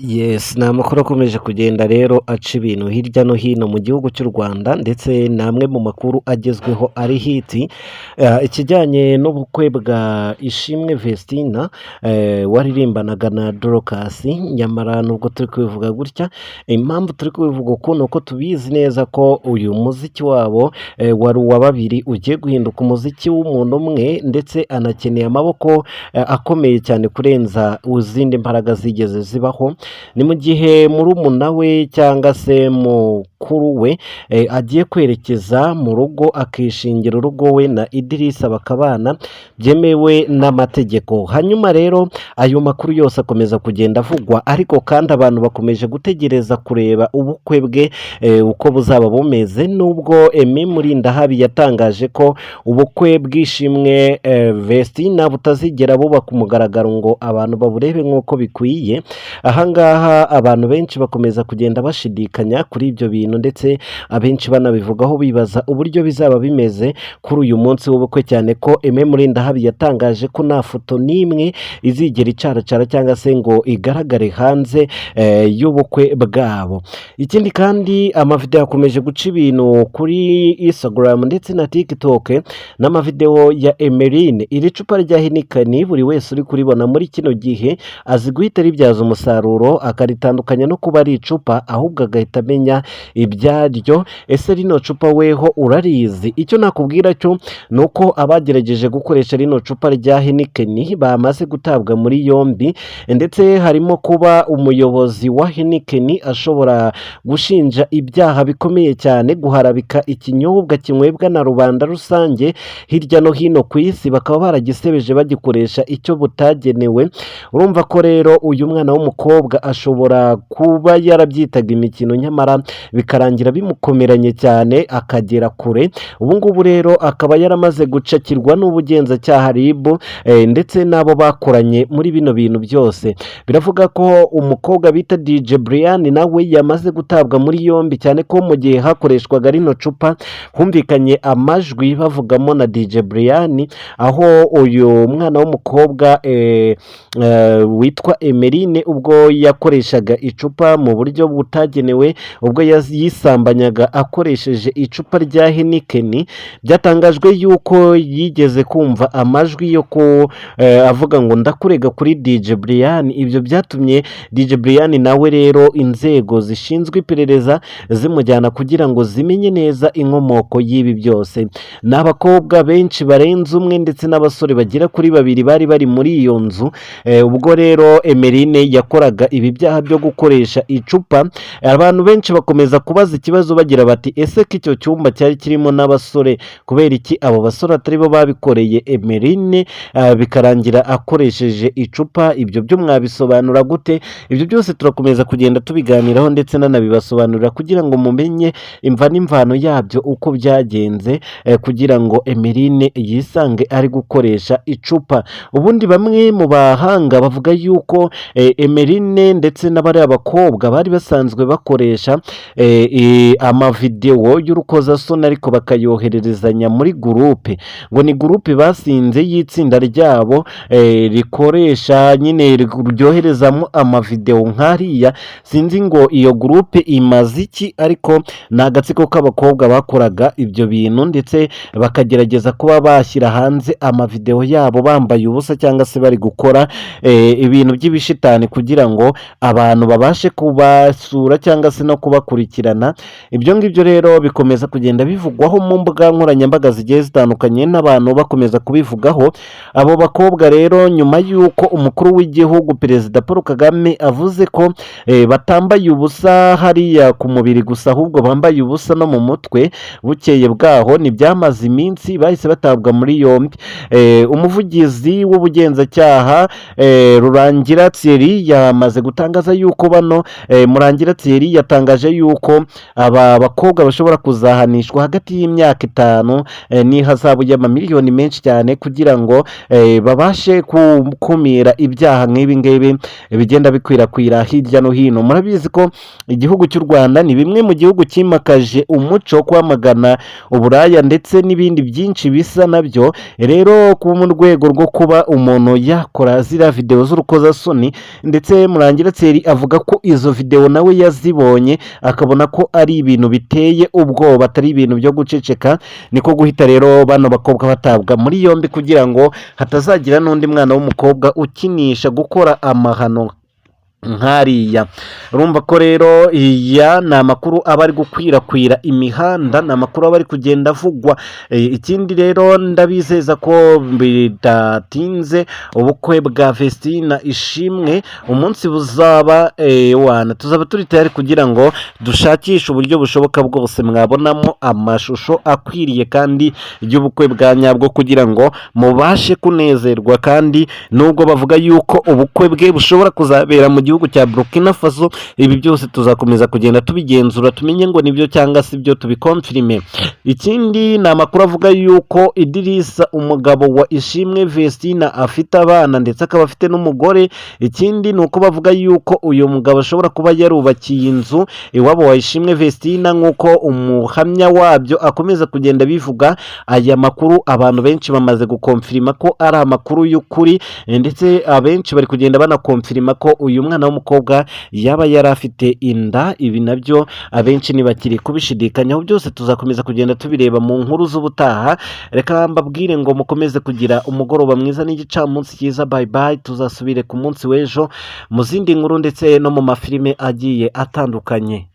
Yes, ni amakuru akomeje kugenda rero aca ibintu hirya no hino mu gihugu cy'u Rwanda ndetse n'amwe mu makuru agezweho ari hiti, ikijyanye n'ubukwe bwa Ishimwe Vestina waririmbanaga na Dorcas. Nyamara nubwo turi kubivuga gutya, impamvu turi kubivuga uku ni uko tubizi neza ko uyu muziki wabo wari uwa babiri ugiye guhinduka umuziki w'umuntu umwe, ndetse anakeneye amaboko akomeye cyane kurenza izindi mbaraga zigeze zibaho. Ni mu gihe murumuna we cyangwa se mukuru we agiye kwerekeza mu rugo akishingira urugo we na Idirisa bakabana byemewe n'amategeko. Hanyuma rero ayo makuru yose akomeza kugenda avugwa, ariko kandi abantu bakomeje gutegereza kureba ubukwe bwe uko buzaba bumeze, nubwo Aimé Mulindahabi yatangaje ko ubukwe bw'Ishimwe Vestina butazigera buba ku mugaragaro ngo abantu baburebe nk'uko bikwiye. Ahangaha abantu benshi bakomeza kugenda bashidikanya kuri ibyo bintu, ndetse abenshi banabivugaho bibaza uburyo bizaba bimeze kuri uyu munsi w'ubukwe, cyane ko Aimé Mulindahabi yatangaje ko nta foto n'imwe izigera icaracara cyangwa se ngo igaragare hanze y'ubukwe bwabo. Ikindi kandi amavideo akomeje guca ibintu kuri Instagram ndetse na TikTok n'amavideo ya Emeline. Iri cupa rya Heineken buri wese uri kuribona muri kino gihe azi guhita ribyaza umusaruro akaritandukanya no kuba ari icupa, ahubwo agahita amenya ibyaryo. Ese rino cupa weho urarizi? Icyo nakubwira cyo ni uko abagerageje gukoresha rino cupa rya Heineken bamaze gutabwa muri yombi, ndetse harimo kuba umuyobozi wa Heineken ashobora gushinja ibyaha bikomeye cyane, guharabika ikinyobwa kinywebwa na rubanda rusange hirya no hino ku isi, bakaba baragisebeje bagikoresha icyo butagenewe. Urumva ko rero uyu mwana w'umukobwa ashobora kuba yarabyitaga imikino, nyamara bikarangira bimukomeranye cyane akagera kure. Ubu ngubu rero akaba yaramaze gucakirwa n'ubugenzacyaha RIB ndetse n'abo bakoranye muri bino bintu byose. Biravuga ko umukobwa bita DJ Brian nawe yamaze gutabwa muri yombi, cyane ko mu gihe hakoreshwaga rino cupa humvikanye amajwi bavugamo na DJ Brian, aho uyu mwana w'umukobwa witwa Emeline ubwo yakoreshaga icupa mu buryo butagenewe, ubwo yisambanyaga akoresheje icupa rya Heineken. Byatangajwe yuko yigeze kumva amajwi yo avuga ngo ndakurega kuri DJ Brian. Ibyo byatumye DJ Brian nawe rero inzego zishinzwe iperereza zimujyana kugira ngo zimenye neza inkomoko y'ibi byose. N'abakobwa benshi barenze umwe ndetse n'abasore bagera kuri babiri bari bari muri iyo nzu ubwo rero Emeline yakoraga ibi byaha byo gukoresha icupa. Abantu benshi bakomeza kubaza ikibazo bagira bati ese ko icyo cyumba cyari kirimo n'abasore, kubera iki abo basore atari bo babikoreye Emeline bikarangira akoresheje icupa? Ibyo byo mwabisobanura gute? Ibyo byose turakomeza kugenda tubiganiraho ndetse nanabibasobanurira kugira ngo mumenye imva n'imvano yabyo uko byagenze, kugira ngo Emeline yisange ari gukoresha icupa. Ubundi bamwe mu bahanga bavuga yuko Emeline ndetse n'abari abakobwa bari basanzwe bakoresha amavideo y'urukozasoni, ariko bakayohererezanya muri gurupe, ngo ni gurupe basinze y'itsinda ryabo rikoresha nyine ryoherezamo amavideo nk'ariya. Sinzi ngo iyo gurupe imaze iki, ariko ni agatsiko k'abakobwa bakoraga ibyo bintu, ndetse bakagerageza kuba bashyira hanze amavideo yabo bambaye ubusa cyangwa se bari gukora ibintu by'ibishitani kugira ngo abantu babashe kubasura cyangwa se no kubakurikirana. Ibyo ngibyo rero bikomeza kugenda bivugwaho mu mbuga nkoranyambaga zigiye zitandukanye n'abantu bakomeza kubivugaho. Abo bakobwa rero nyuma y'uko umukuru w'igihugu Perezida Paul Kagame avuze ko batambaye ubusa hariya ku mubiri gusa, ahubwo bambaye ubusa no mu mutwe, bukeye bwaho ntibyamaze iminsi bahise batabwa muri yombi. Umuvugizi w'ubugenzacyaha Rurangira Thierry yamaze gutangaza yuko Murangira Thierry yatangaje yuko ko aba bakobwa bashobora kuzahanishwa hagati y'imyaka 5 n'ihazabu y'amamiliyoni menshi cyane kugira ngo babashe gukumira ibyaha nk'ibi ngibi bigenda bikwirakwira hirya no hino. Murabizi ko igihugu cy'u Rwanda ni bimwe mu gihugu cyimakaje umuco wo kwamagana uburaya ndetse n'ibindi byinshi bisa nabyo. Rero kuba mu rwego rwo kuba umuntu yakora ziriya video z'urukozasoni, ndetse Murangira Thierry avuga ko izo video nawe yazibonye akabona ko ari ibintu biteye ubwoba, atari ibintu byo guceceka, niko guhita rero bano bakobwa batabwa muri yombi kugira ngo hatazagira n'undi mwana w'umukobwa ukinisha gukora amahano nkariya. Urumva ko rero iya ni amakuru aba ari gukwirakwira imihanda, ni amakuru aba ari kugenda avugwa. Ikindi rero ndabizeza ko bidatinze ubukwe bwa Vestina Ishimwe umunsi buzaba tuzaba turi tayari kugira ngo dushakishe uburyo bushoboka bwose mwabonamo amashusho akwiriye kandi y'ubukwe bwa nyabwo kugira ngo mubashe kunezerwa. Kandi nubwo bavuga yuko ubukwe bwe bushobora kuzabera mu gihugu cya Burkina Faso, ibi byose tuzakomeza kugenda tubigenzura tumenye ngo nibyo cyangwa si byo, tubikonfirime. Ikindi ni amakuru avuga yuko Idirisa umugabo wa Ishimwe Vestina afite abana ndetse akaba afite n'umugore. Ikindi ni uko bavuga yuko uyu mugabo ashobora kuba yarubakiye inzu iwabo wa Ishimwe Vestina nk'uko umuhamya wabyo akomeza kugenda bivuga. Aya makuru abantu benshi bamaze gukonfirima ko ari amakuru y'ukuri, ndetse abenshi bari kugenda banakonfirima ko uyu mwana w'umukobwa yaba yari afite inda. Ibi nabyo abenshi ntibakiri kubishidikanyaho, byose tuzakomeza kugenda tubireba mu nkuru z'ubutaha. Reka mbabwire ngo mukomeze kugira umugoroba mwiza n'igicamunsi cyiza. Bye bye, tuzasubire ku munsi w'ejo mu zindi nkuru ndetse no mu mafilime agiye atandukanye.